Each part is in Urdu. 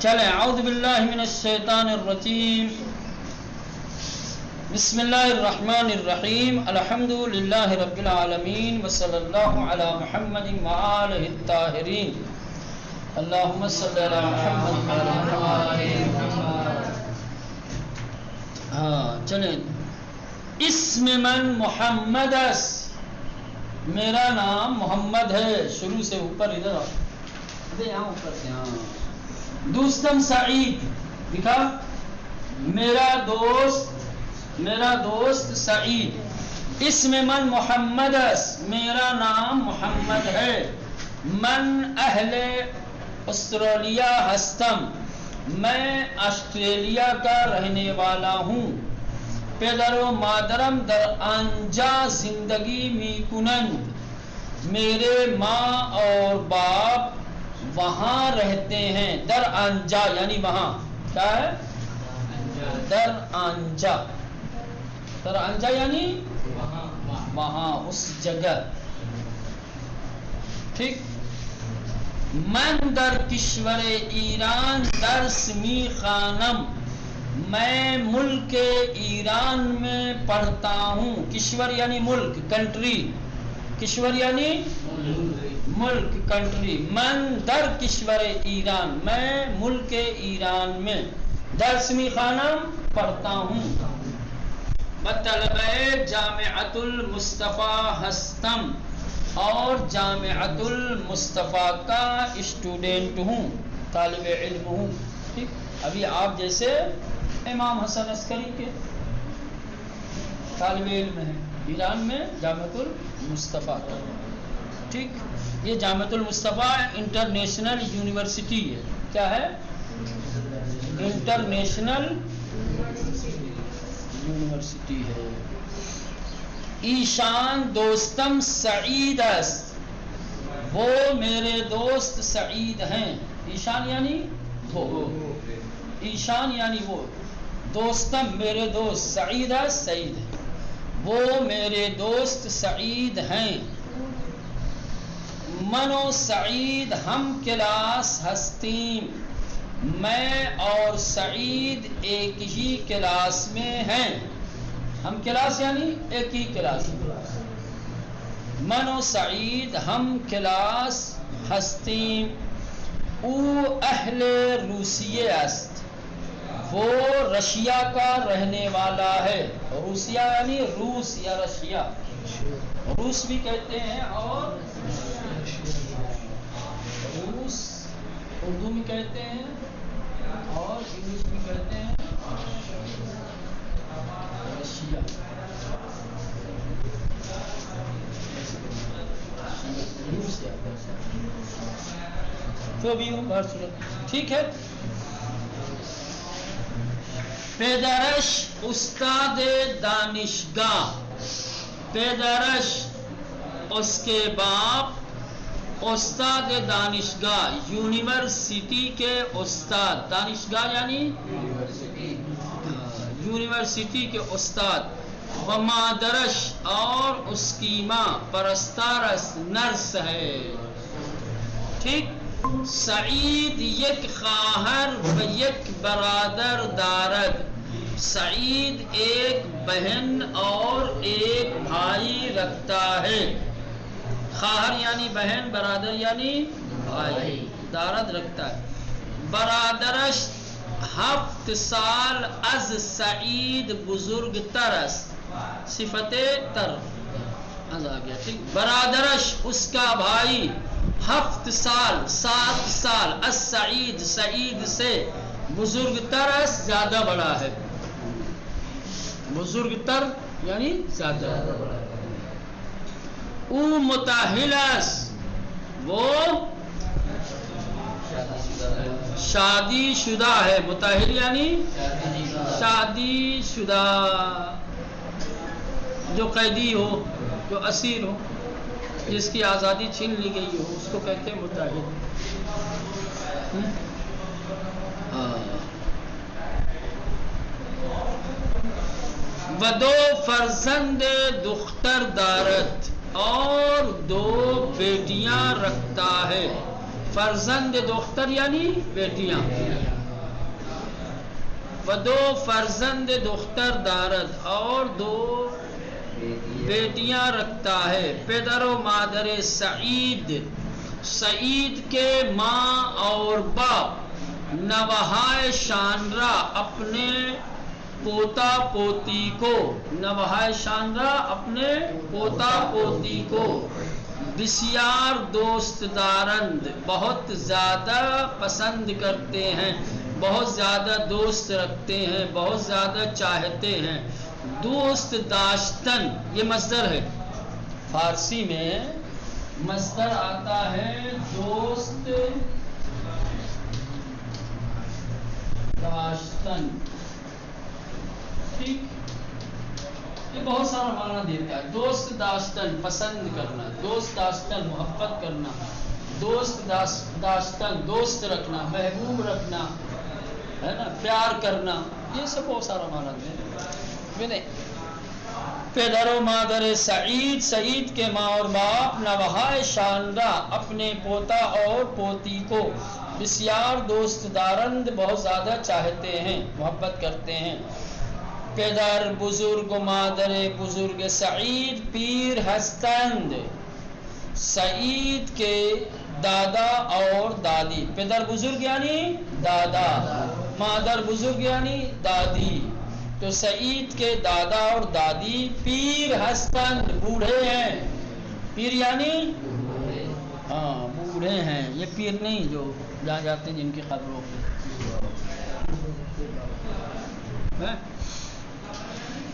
چلیں اعوذ باللہ من الشیطان الرجیم، بسم اللہ الرحمن الرحیم، الحمد للہ رب العالمین، وصلی اللہ علی محمد وآلہ الطاہرین، اللہم صلی علی محمد وآلہ محمد۔ چلیں، اسم من محمد، میرا نام محمد ہے، شروع سے اوپر ادھر یہاں اوپر سے دوستم سعید لکھا، میرا دوست سعید۔ اسم من محمد، میرا نام محمد ہے۔ من اہل استرالیا ہستم، میں آسٹریلیا کا رہنے والا ہوں۔ پدر و مادرم در آنجا زندگی می کنند، میرے ماں اور باپ وہاں رہتے ہیں۔ در آنجا یعنی وہاں، کیا ہے؟ در آنجا، در آنجا یعنی وہاں، اس جگہ، ٹھیک۔ من در کشور ایران درس می خوانم، میں ملک ایران میں پڑھتا ہوں۔ کشور یعنی ملک، کنٹری، کشور یعنی ملک، کنٹری۔ من در کشور ایران، میں ملک ایران میں، درس می خوانم پڑھتا ہوں۔ طلبہ جامعۃ المصطفیٰ ہستم، اور جامعۃ المصطفیٰ کا اسٹوڈنٹ ہوں، طالب علم ہوں، ٹھیک۔ ابھی آپ جیسے امام حسن عسکری کے طالب علم ہیں ایران میں جامعۃ المصطفیٰ، ٹھیک۔ یہ جامعۃ المصطفیٰ انٹرنیشنل یونیورسٹی ہے۔ کیا ہے؟ انٹرنیشنل یونیورسٹی ہے۔ ایشان دوستم سعید است، وہ میرے دوست سعید ہیں۔ ایشان یعنی وہ، ایشان یعنی وہ، دوستم میرے دوست، سعید است سعید ہے، وہ میرے دوست سعید ہیں۔ من و سعید ہم کلاس ہستیم، میں اور سعید ایک ہی کلاس میں ہیں۔ ہم کلاس یعنی ایک ہی کلاس۔ من و سعید ہم کلاس ہستیم۔ او اہل روسیہ است، وہ رشیا کا رہنے والا ہے۔ روسیہ یعنی روس یا رشیا، روس بھی کہتے ہیں اور روس اردو میں کہتے ہیں اور انگلش میں کہتے ہیں رشیا۔ جو بھی ہو بہت صورت، ٹھیک ہے۔ پیدرش استاد دانشگاہ، پیدرش اس کے باپ، استاد دانشگاہ یونیورسٹی کے استاد، دانشگاہ یعنی یونیورسٹی کے استاد۔ و مادرش اور اس کی ماں پرستارس نرس ہے، ٹھیک۔ سعید یک خواہر و یک برادر دارد، سعید ایک بہن اور ایک بھائی رکھتا ہے۔ خواہر یعنی بہن، برادر یعنی بھائی، دارد رکھتا ہے۔ برادرش 7 سال از سعید بزرگ تر است، صفت تر از آ گیا، ٹھیک۔ برادرش اس کا بھائی 7 سال از سعید، سعید سے بزرگ تر است زیادہ بڑا ہے۔ بزرگ تر یعنی زیادہ بڑا ہے۔ او متاہل است، وہ شادی شدہ ہے۔ متاہل یعنی شادی شدہ، جو قیدی ہو، جو اسیر ہو، جس کی آزادی چھین لی گئی ہو، اس کو کہتے ہیں متاہل۔ و 2 فرزند دختر دارد، اور 2 بیٹیاں رکھتا ہے۔ فرزند دختر یعنی بیٹیاں، و دو فرزند دختر دارد اور دو بیٹیاں رکھتا ہے پدر و مادر سعید سعید کے ماں اور باپ نوہائے شانرا اپنے پوتا پوتی کو نوہائے شانرا اپنے پوتا پوتی کو بسیار دوست دارند بہت زیادہ پسند کرتے ہیں بہت زیادہ دوست رکھتے ہیں بہت زیادہ چاہتے ہیں دوست داشتن یہ مصدر ہے فارسی میں مصدر آتا ہے دوست داشتن ٹھیک یہ بہت سارا معنی دیتا ہے دوست داشتن پسند کرنا دوست داشتن محبت کرنا دوست داشتن دوست رکھنا محبوب رکھنا ہے نا پیار کرنا یہ سب بہت سارا معنی دیتا ہے پدر و مادر سعید سعید کے ماں اور باپ نوہائے شاندہ اپنے پوتا اور پوتی کو بسیار دوست دارند بہت زیادہ چاہتے ہیں محبت کرتے ہیں پدر بزرگ و مادر بزرگ سعید پیر ہستند سعید کے دادا اور دادی پدر بزرگ یعنی دادا مادر بزرگ یعنی دادی تو سعید کے دادا اور دادی پیر ہستند بوڑھے ہیں پیر یعنی ہاں بوڑھے ہیں یہ پیر نہیں جو جہاں جاتے ہیں جن کی قبروں پہ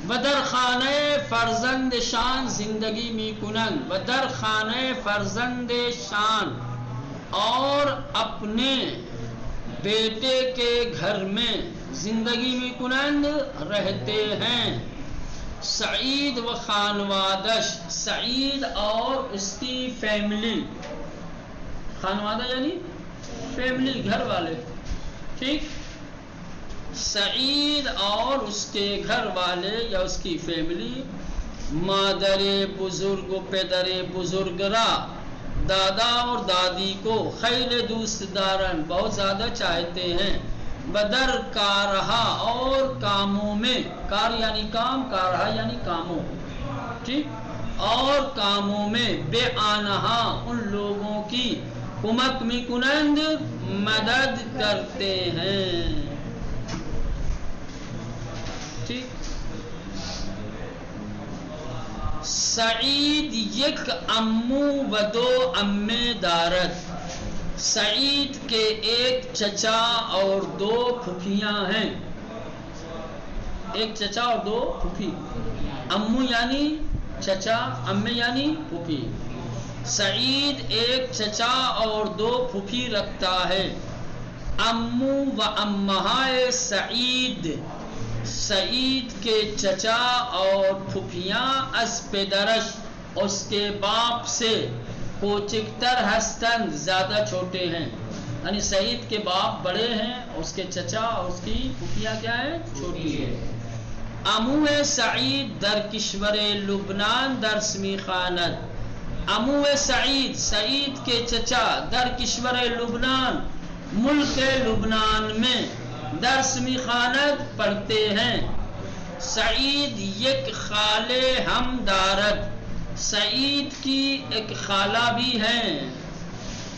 بدر خانہ فرزند شان زندگی می کنند بدر خانہ فرزند شان اور اپنے بیٹے کے گھر میں زندگی میں کنند رہتے ہیں سعید و خانوادش سعید اور اس کی فیملی خانوادہ یعنی فیملی گھر والے ٹھیک سعید اور اس کے گھر والے یا اس کی فیملی مادر بزرگ و پدر بزرگ را دادا اور دادی کو خیل دوست دارن بہت زیادہ چاہتے ہیں بدر کارہا اور کاموں میں کار یعنی کام کارہا یعنی کاموں ٹھیک اور کاموں میں بے آنہا ان لوگوں کی کمک میں کنند مدد کرتے ہیں ٹھیک سعید یک امو و دو امے دارت سعید کے ایک چچا اور دو پھوپھیاں ہیں ایک چچا اور دو پھوپھی امو یعنی چچا امے یعنی پھوپھی سعید ایک چچا اور دو پھوپھی رکھتا ہے امو و امہائے سعید سعید کے چچا اور پھوپھیاں از پدرش اس کے باپ سے کوچکتر ہستند زیادہ چھوٹے ہیں یعنی سعید کے باپ بڑے ہیں اس کے چچا اور اس کی پھوپھیاں کیا ہے چھوٹی ہے امو سعید در کشور لبنان در سمیخانت امو سعید سعید کے چچا در کشور لبنان ملک لبنان میں در سمیخانت پڑھتے ہیں سعید یک خالے ہم دارد سعید کی ایک خالہ بھی ہے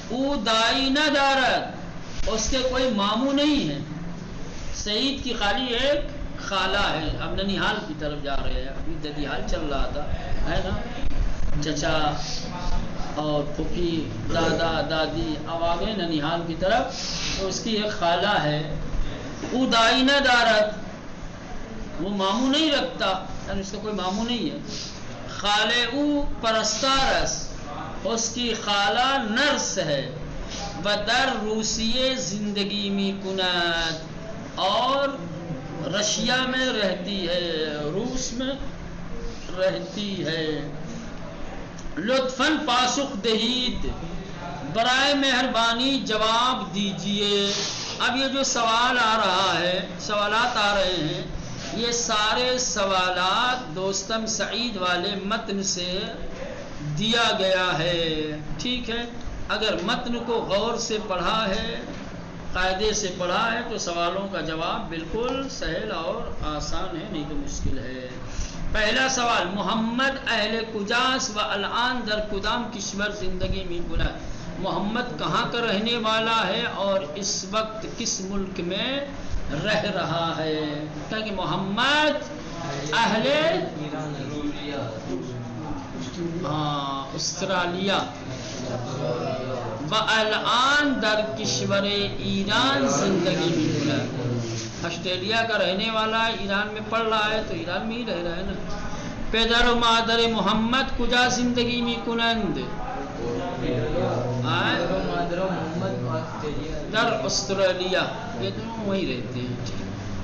او دائی نہ دارد اس کے کوئی ماموں نہیں ہے سعید کی خالی ایک خالہ ہے اب ننیحال کی طرف جا رہے ہیں ابھی ددیحال چل رہا تھا ہے نا چچا اور پھوپھی دادا دادی اب آگے ننیحال کی طرف تو اس کی ایک خالہ ہے او دائی نہ دارد وہ ماموں نہیں رکھتا یعنی اس کا کوئی ماموں نہیں ہے خالے او پرستارس اس کی خالہ نرس ہے بدر روسیے زندگی می کند اور رشیا میں رہتی ہے روس میں رہتی ہے لطفاً پاسخ دہید برائے مہربانی جواب دیجئے اب یہ جو سوال آ رہا ہے سوالات آ رہے ہیں یہ سارے سوالات دوستم سعید والے متن سے دیا گیا ہے ٹھیک ہے اگر متن کو غور سے پڑھا ہے قاعدے سے پڑھا ہے تو سوالوں کا جواب بالکل سہل اور آسان ہے، نہیں تو مشکل ہے۔ پہلا سوال، محمد اہل کجاس و الان در کدام کشور زندگی میں کند؟ محمد کہاں کا رہنے والا ہے اور اس وقت کس ملک میں رہ رہا ہے؟ کہ محمد اہل استرالیا و الان در کشور ایران زندگی میں کند۔ آسٹریلیا کا رہنے والا ہے، ایران میں پڑھ رہا ہے تو ایران میں ہی رہ رہا ہے نا۔ پدر و مادر محمد کجا زندگی می کنند؟ در استرالیا، یہ دونوں وہیں رہتے ہیں۔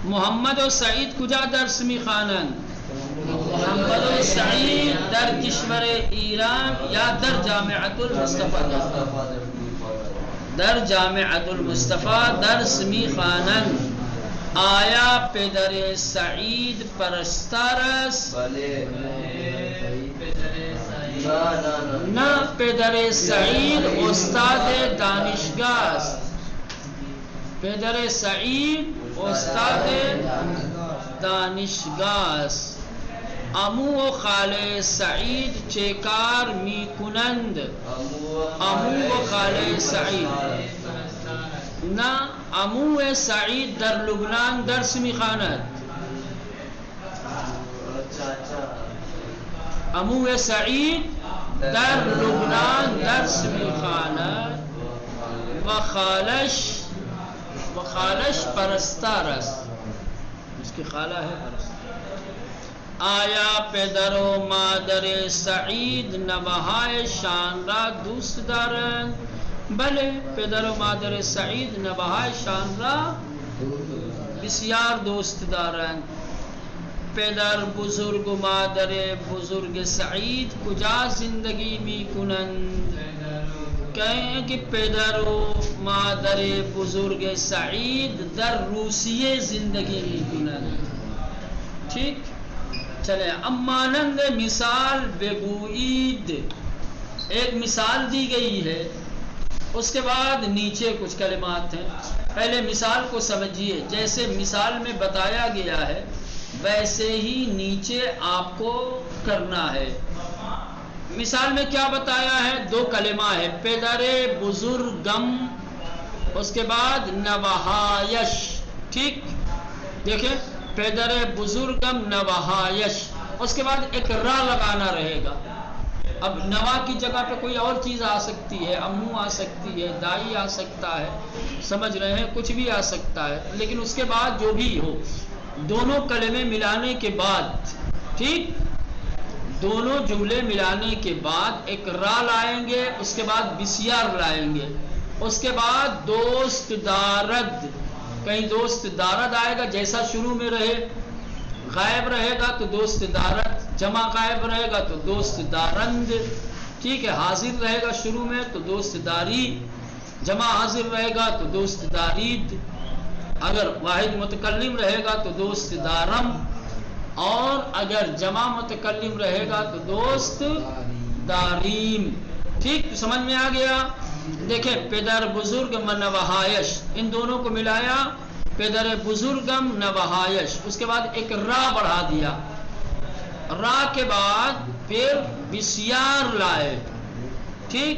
محمد و سعید کجا درس می خوانند؟ محمد و سعید در کشور ایران یا در جامعۃ المصطفی؟ در جامعۃ المصطفی درس می خوانند۔ آیا پدر سعید پرستار است؟ نه، پدر سعید استاد دانشگاه است۔ پدر سعید استاد دانشگاه است۔ عمو و خاله سعید چه کار می کنند؟ عمو و خاله سعید، نه، عمو سعید در لبنان درس می خواند۔ عمو سعید در لبنان درس می خواند و خالش پرستار است، اس کی خالہ ہے پرستار۔ آیا پدر و مادر سعید نوہائے شان را دوست دارند؟ بله، پدر و مادر سعید نوه‌های شان را بسیار دوست دارند۔ پدر بزرگ و مادر بزرگ سعید کجا زندگی می کنند؟ کہیں کہ پدر و مادر بزرگ سعید در روسیے زندگی می کنند۔ ٹھیک، چلے اب مانند مثال بگوئید، ایک مثال دی گئی ہے، اس کے بعد نیچے کچھ کلمات ہیں۔ پہلے مثال کو سمجھیے، جیسے مثال میں بتایا گیا ہے ویسے ہی نیچے آپ کو کرنا ہے۔ مثال میں کیا بتایا ہے؟ دو کلمہ ہے، پدر بزرگم، اس کے بعد نوہایش۔ ٹھیک، دیکھیں، پدر بزرگم نوہایش، اس کے بعد ایک را لگانا رہے گا۔ اب نوا کی جگہ پہ کوئی اور چیز آ سکتی ہے، امو آ سکتی ہے، دائی آ سکتا ہے، سمجھ رہے ہیں، کچھ بھی آ سکتا ہے، لیکن اس کے بعد جو بھی ہو، دونوں کلمے ملانے کے بعد، ٹھیک، دونوں جملے ملانے کے بعد ایک را لائیں گے، اس کے بعد بسیار لائیں گے، اس کے بعد دوست دارد، کہیں دوست دارد آئے گا، جیسا شروع میں رہے، غائب رہے گا تو دوست دارد، جمع غائب رہے گا تو دوست دارند، ٹھیک ہے، حاضر رہے گا شروع میں تو دوست داری، جمع حاضر رہے گا تو دوست دارید، اگر واحد متکلم رہے گا تو دوست دارم، اور اگر جمع متکلم رہے گا تو دوست داریم۔ ٹھیک، سمجھ میں آ گیا؟ دیکھیں، پدر بزرگ نوہایش، ان دونوں کو ملایا، پدر بزرگم نوہایش، اس کے بعد ایک را بڑھا دیا، را کے بعد پھر بسیار لائے، ٹھیک،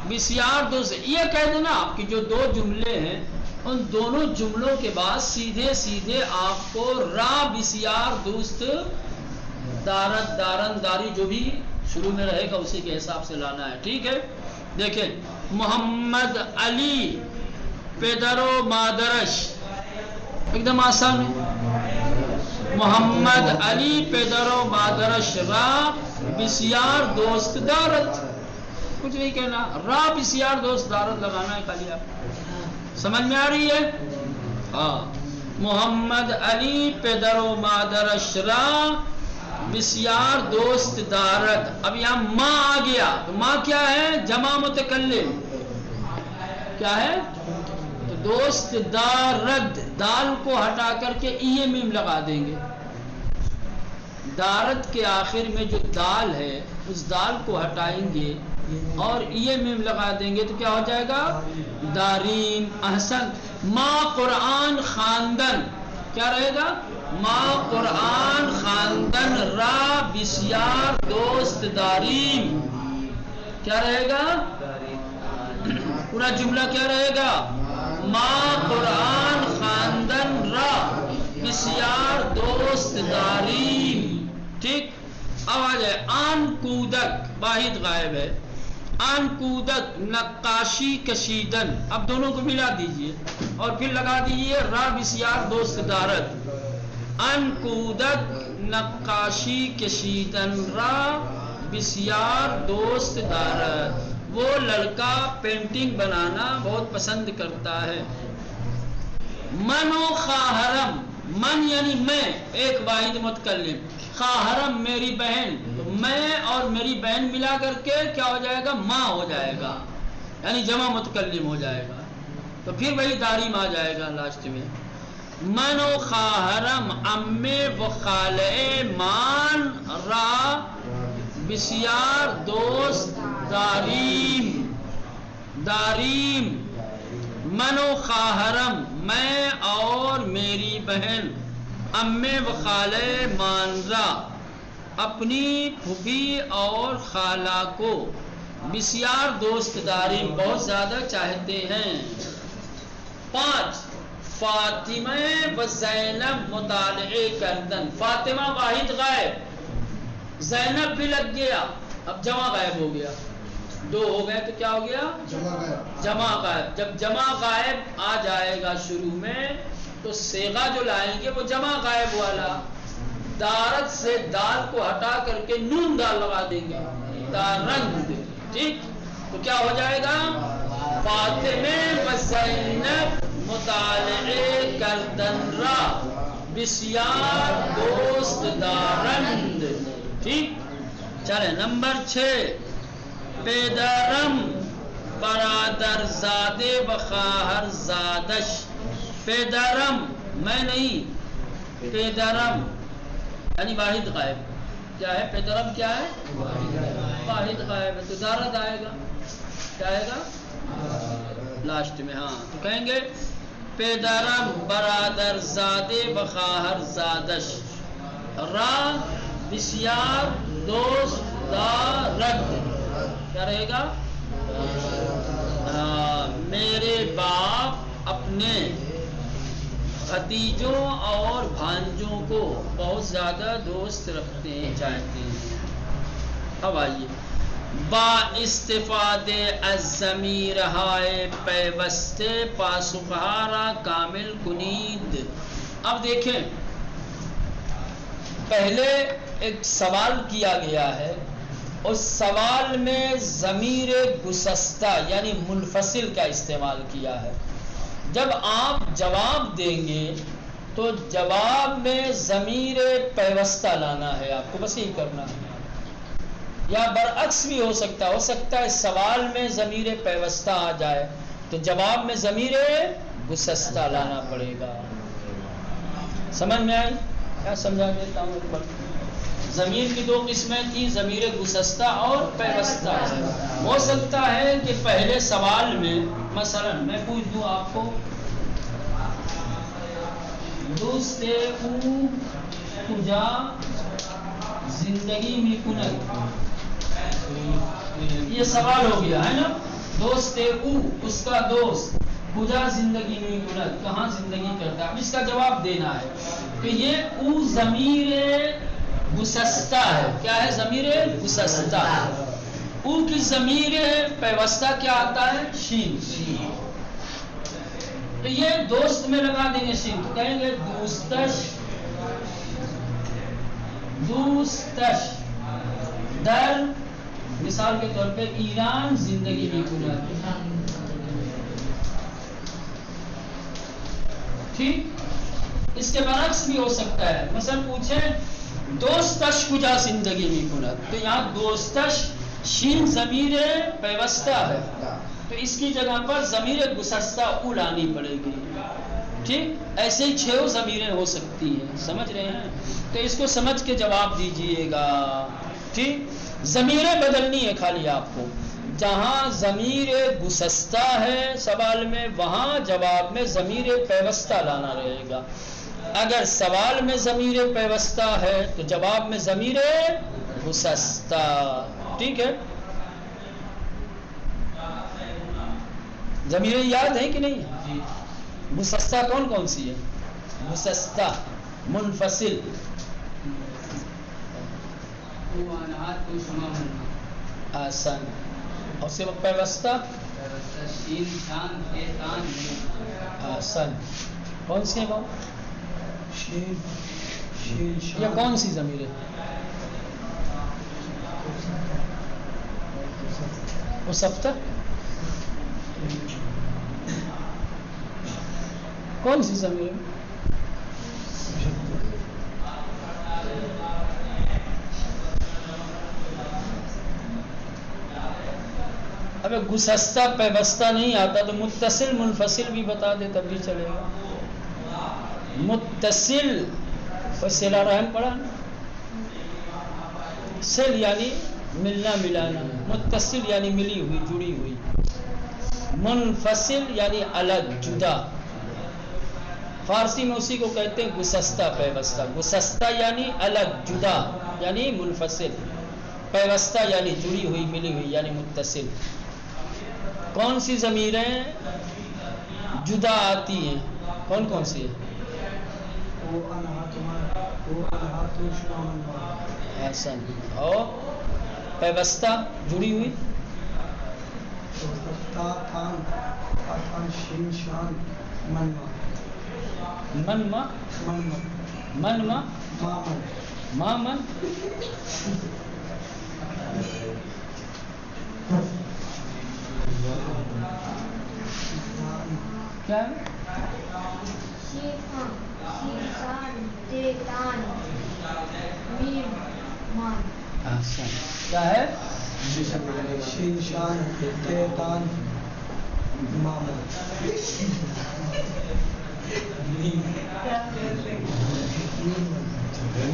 بسیار دو سے یہ کہہ دینا آپ کی جو دو جملے ہیں ان دونوں جملوں کے بعد سیدھے سیدھے آپ کو را بسیار دوست دارد دارن داری جو بھی شروع میں رہے گا اسی کے حساب سے لانا ہے، ٹھیک ہے۔ دیکھیں، محمد علی پدر و مادرش، ایک دم آسان ہے، محمد علی پدر و مادرش را بسیار دوست دارد، کچھ نہیں کہنا، را بسیار دوست دارد لگانا ہے خالی آپ، سمجھ میں آ رہی ہے؟ ہاں، محمد علی پدر و مادرش را بسیار دوست دارد۔ اب یہاں ماں آ گیا تو ماں کیا ہے؟ جمع متکلم، کیا ہے؟ تو دوست دارد، دال کو ہٹا کر کے ای میم لگا دیں گے، دارد کے آخر میں جو دال ہے اس دال کو ہٹائیں گے اور ای میم لگا دیں گے تو کیا ہو جائے گا؟ داریم۔ احسن، ما قرآن خواندن کیا رہے گا؟ ما قرآن خواندن را بسیار دوست داریم. کیا رہے گا؟ پورا جملہ کیا رہے گا؟ ما قرآن خواندن را بسیار دوست داریم. ٹھیک. اب آ جائے آن کودک واحد غائب ہے. آن کودک نقاشی کشیدن. اب دونوں کو ملا دیجئے اور پھر لگا دیجئے را بسیار دوست دارد. آن کودک نقاشی کشیدن را بسیار دوست دارد. وہ لڑکا پینٹنگ بنانا بہت پسند کرتا ہے. من و خواہرم. من یعنی میں ایک واحد متکلم. خواہرم میری بہن. تو میں اور میری بہن ملا کر کے کیا ہو جائے گا؟ ماں ہو جائے گا یعنی جمع متکلم ہو جائے گا. تو پھر وہی داریم آ جائے گا لاسٹ میں. من و خواہرم امے و خالے مان را بسیار دوست داریم. داریم. من و خواہرم میں اور میری بہن امے و خالے مانرا اپنی پھوپھی اور خالہ کو بسیار دوست داریم بہت زیادہ چاہتے ہیں. 5 فاطمہ و زینب مطالعے کردن. فاطمہ واحد غائب, زینب بھی لگ گیا, اب جمع غائب ہو گیا. 2 ہو گئے تو کیا ہو گیا؟ جمع غائب. جب جمع غائب آ جائے گا شروع میں تو صیغہ جو لائیں گے وہ جمع غائب والا. دارت سے دال کو ہٹا کر کے نون دال لگا دیں گے, دارند. ٹھیک. تو کیا ہو جائے گا؟ فاطمہ و زینب مطالعے کردن را بسیار دوست دارند. ٹھیک. چلے نمبر 6 پدرم برادر زادے و خواہر زادش. پدرم میں نہیں, پدرم یعنی واحد غائب. کیا ہے پدرم؟ کیا ہے؟ واحد غائب ہے. تو دارد آئے گا. کیا آئے گا لاسٹ میں؟ ہاں تو کہیں گے پدرم برادر زادے و خواہر زادش را بسیار دوست دارد. کیا رہے گا؟ میرے باپ اپنے بھتیجوں اور بھانجوں کو بہت زیادہ دوست رکھتے ہیں, چاہتے ہیں. اب آئیے با استفادے از ضمیر ہائے پیوستے پاسخہارا کامل کنید. اب دیکھیں پہلے ایک سوال کیا گیا ہے, اس سوال میں ضمیر گسستہ یعنی منفصل کا استعمال کیا ہے. جب آپ جواب دیں گے تو جواب میں ضمیر پیوستہ لانا ہے آپ کو, بس یہی کرنا ہے. یا برعکس بھی ہو سکتا ہے سوال میں ضمیر پیوستہ آ جائے تو جواب میں ضمیر گسستہ لانا پڑے گا. سمجھ میں آئی؟ کیا سمجھا دیتا ہوں ایک بار. ضمیر کی 2 قسمیں تھیں, ضمیر گسستہ اور پیوستہ. ہو سکتا ہے کہ پہلے سوال میں مثلا میں پوچھ دوں آپ کو دوستے او کجا زندگی میں کنت, یہ سوال ہو گیا ہے نا. دوستے او اس کا دوست, کجا زندگی میں کنت کہاں زندگی کرتا ہے. اب اس کا جواب دینا ہے کہ یہ او ضمیر گسستہ ہے. کیا ہے؟ ضمیر گسستہ. او کی ضمیر پیوستہ کیا آتا ہے؟ شین. تو یہ دوست میں لگا دیں گے شین, تو کہیں گے دوستش. دوستش در مثال کے طور پہ ایران زندگی میں کنت. ٹھیک. اس کے برعکس بھی ہو سکتا ہے, مثلا پوچھیں دوستش کجا زندگی میں کنت, تو یہاں دوستش شین ضمیر پیوستہ ہے تو اس کی جگہ پر ضمیر گسستہ او لانی پڑے گی. ٹھیک. ایسے ہی 6 ضمیریں ہو سکتی ہیں, سمجھ رہے ہیں؟ تو اس کو سمجھ کے جواب دیجئے گا. ٹھیک. ضمیریں بدلنی ہے خالی آپ کو. جہاں ضمیر گسستہ ہے سوال میں وہاں جواب میں ضمیر پیوستہ لانا رہے گا. اگر سوال میں ضمیر پیوستہ ہے تو جواب میں ضمیر گسستہ. ٹھیک ہے؟ ضمیریں یاد ہیں کہ نہیں؟ گسستہ کون کون سی ہے؟ گسستہ منفصل آسان اور صرف پیوستہ آسان. کون سی ہے وہ؟ یہ کون سی ضمیر ہے؟ مصفتہ کون سی ضمیر ہے؟ اب گسستہ پیوستہ نہیں آتا تو متصل منفصل بھی بتا دے تب بھی چلے گا. متصل صلہ رحم پڑھا نا، سل یعنی ملنا ملانا، متصل یعنی ملی ہوئی جڑی ہوئی، منفصل یعنی الگ جدا. فارسی میں اسی کو کہتے ہیں گسستہ پیوستہ. گسستہ یعنی الگ جدا یعنی منفصل، پیوستہ یعنی جڑی ہوئی ملی ہوئی یعنی متصل. کون سی ضمیریں جدا آتی ہیں؟ کون کون سی ہے؟ حسن. اور پیوستہ جڑی ہوئی منما منما مامن کیا کیا ہے؟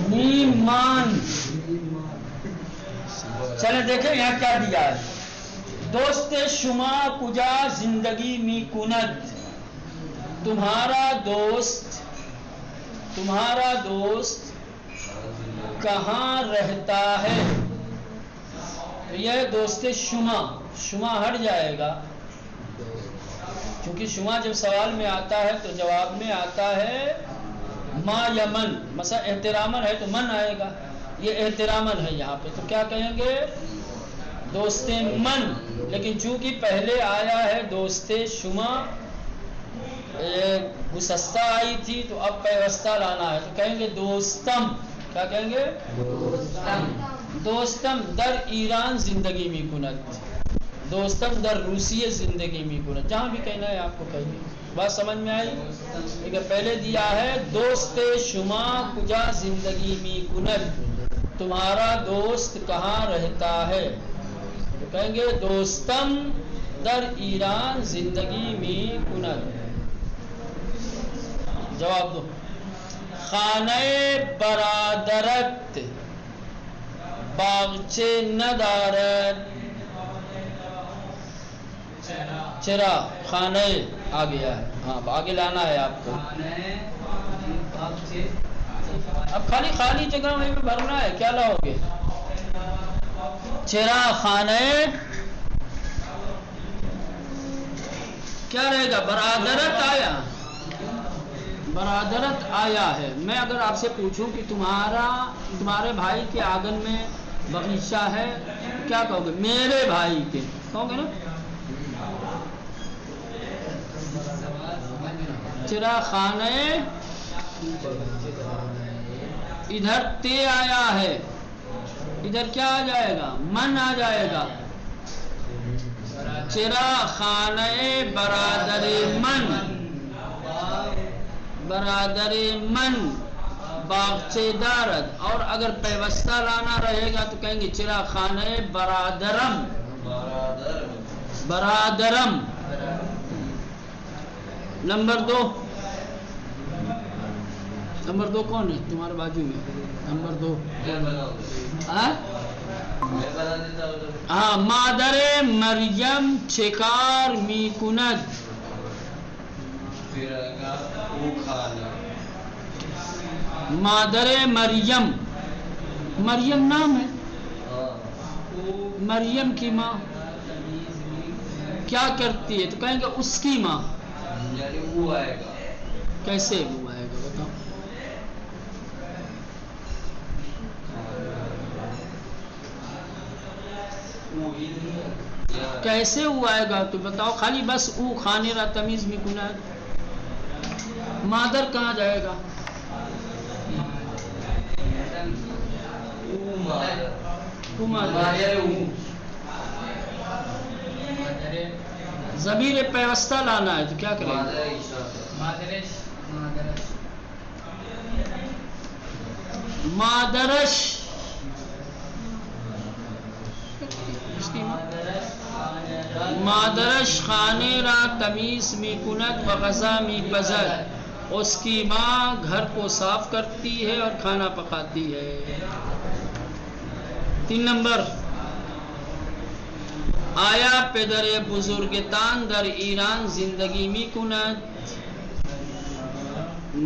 میم مان. چلے دیکھیں یہاں کیا دیا ہے. دوست شما کجا زندگی می کند. تمہارا دوست کہاں رہتا ہے. یہ دوست شما ہٹ جائے گا کیونکہ شما جب سوال میں آتا ہے تو جواب میں آتا ہے ما یا من. مثلا احترامن ہے تو من آئے گا، یہ احترامن ہے یہاں پہ تو کیا کہیں گے؟ دوست من. لیکن چونکہ پہلے آیا ہے دوست شما، گسستہ آئی تھی تو اب پیوستہ لانا ہے تو کہیں گے دوستم. کیا کہیں گے؟ دوستم در ایران زندگی می کند. دوستم در روسیہ زندگی می کند. جہاں بھی کہنا ہے آپ کو کہیے. بات سمجھ میں آئی؟ لیکن پہلے دیا ہے دوست شما کجا زندگی می کند. تمہارا دوست کہاں رہتا ہے تو کہیں گے دوستم در ایران زندگی می کند. جواب دو. خانہ برادرت باغچے ندارد. چرا خانہ آ گیا ہے، ہاں آگے لانا ہے آپ کو. اب خالی جگہ میں بھرنا ہے. کیا لاؤ گے؟ چرا خانہ کیا رہے گا؟ برادرت آیا ہے. میں اگر آپ سے پوچھوں کہ تمہارے بھائی کے آنگن میں باغیچہ ہے کیا کہو گے؟ میرے بھائی کے کہو گے نا. چرا خانہ ادھر تے آیا ہے، ادھر کیا آ جائے گا؟ من آ جائے گا. چرا خانہ برادر من باغچے دارد. اور اگر پیوستہ لانا رہے گا تو کہیں گے چرا خانہ برادرم. نمبر دو کون ہے تمہارے بازو میں؟ نمبر 2 ہاں مادر مریم چکار می کند. مادر مریم، مریم نام ہے، مریم کی ماں کیا کرتی ہے؟ تو کہیں گے اس کی ماں. یعنی وہ آئے گا. کیسے وہ آئے گا بتاؤ؟ کیسے وہ آئے گا تو بتاؤ؟ خالی بس او خانے را تمیز میں کناد. مادر کہاں جائے گا؟ ضمیر پیوستہ لانا ہے تو کیا کریں گے؟ مادرش مادرش خانے را تمیز می کند و غذا می پزد. اس کی ماں گھر کو صاف کرتی ہے اور کھانا پکاتی ہے. 3 نمبر، آیا پدر بزرگتان در ایران زندگی می کند؟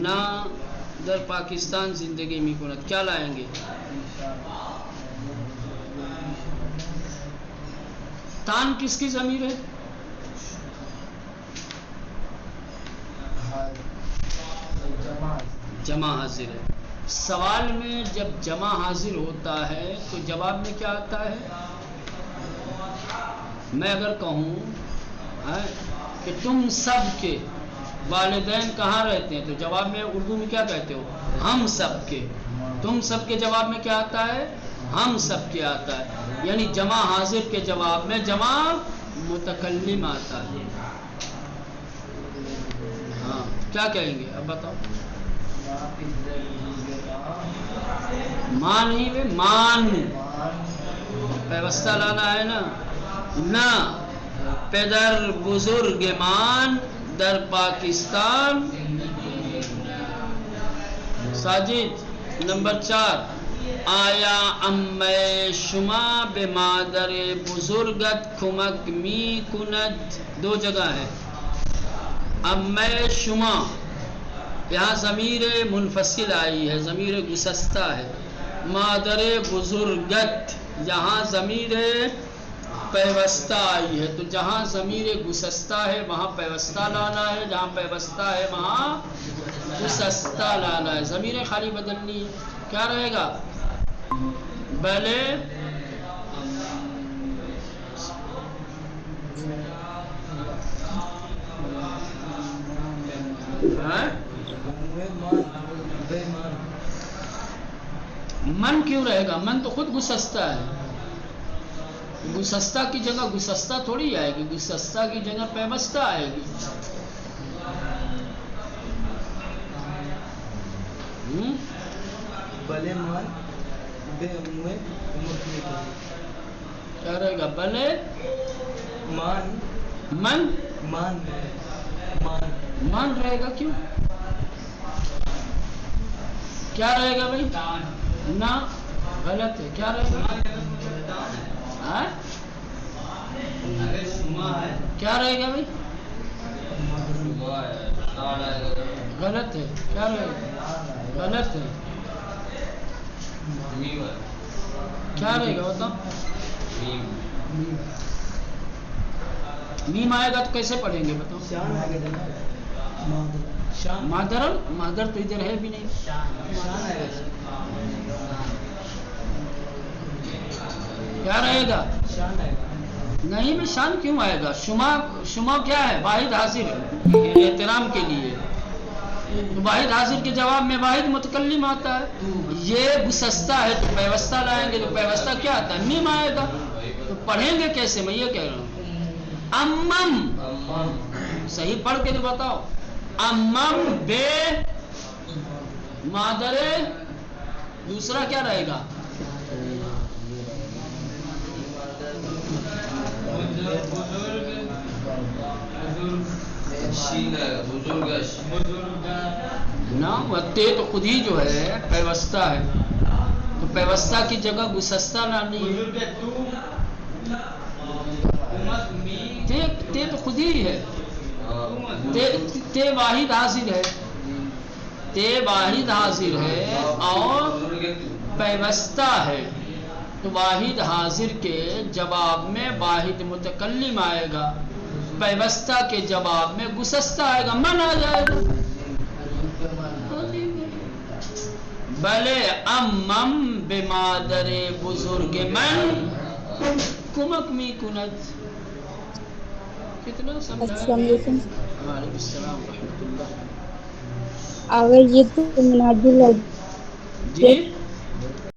نہ در پاکستان زندگی می کند. کیا لائیں گے؟ تان کس کی ضمیر ہے؟ جمع حاضر ہے. سوال میں جب جمع حاضر ہوتا ہے تو جواب میں کیا آتا ہے؟ میں اگر کہوں کہ تم سب کے والدین کہاں رہتے ہیں تو جواب میں اردو میں کیا کہتے ہو؟ ہم سب کے. تم سب کے جواب میں کیا آتا ہے؟ ہم سب کے آتا ہے. یعنی جمع حاضر کے جواب میں جمع متکلم آتا ہے. ہاں کیا کہیں گے اب بتاؤ؟ مان ہی میں مان پیوستہ لانا ہے نا. نہ پدر بزرگ مان در پاکستان. ساجد نمبر 4، آیا امی شما به مادر بزرگت کمک می کند؟ 2 جگہ ہے. امی شما یہاں ضمیر منفصل آئی ہے، ضمیر گسستہ ہے. مادر بزرگت یہاں ضمیر پیوستہ آئی ہے. تو جہاں ضمیر گسستہ ہے وہاں پیوستہ لانا ہے، جہاں پیوستہ ہے وہاں گسستہ لانا ہے. ضمیر خالی بدلنی ہے. کیا رہے گا؟ بلے من کیوں رہے گا؟ من تو خود گسستہ ہے. گسستہ کی جگہ گسستہ تھوڑی آئے گی، گسستہ کی جگہ پیوستہ آئے گی. بلے مان بے اموے کیا رہے گا؟ بلے مان من مان مان مان رہے گا. کیوں؟ کیا رہے گا بھائی؟ نہ غلط ہے. کیا رہے گا؟ کیا رہے گا بھائی؟ غلط ہے. کیا رہے گا؟ غلط ہے. کیا رہے گا بتاؤ؟ میم آئے گا تو کیسے پڑھیں گے بتاؤ؟ مادر مادر تو ادھر ہے بھی نہیں. کیا رہے گا؟ نہیں میں شان کیوں آئے گا؟ شما کیا ہے؟ واحد حاضر ہے احترام کے لیے. واحد حاضر کے جواب میں واحد متکلم آتا ہے. یہ گسستہ ہے تو پیوستہ لائیں گے تو پیوستہ کیا آتا ہے؟ میم آئے گا. تو پڑھیں گے کیسے؟ میں یہ کہہ رہا ہوں. امم صحیح پڑھ کے تو بتاؤ. امم بے مادر دوسرا کیا رہے گا؟ نہ تے تو خود ہی جو ہے پیوستہ ہے. تو پیوستہ کی جگہ گسستہ لانی ہے. تے تو خود ہی ہے. تے واحد حاضر ہے. تے واحد حاضر ہے اور پیوستہ ہے. تو واحد حاضر کے جواب میں واحد متکلم آئے گا، پیوستہ کے جواب میں گسستہ آئے گا، من آ جائے گا. بلے امم بے مادر بزرگ من کمک می کند. کتنا سمجھا؟ السلام علیکم. وعلیکم السلام ورحمۃ اللہ. اگر یہ تو منادی لگ جی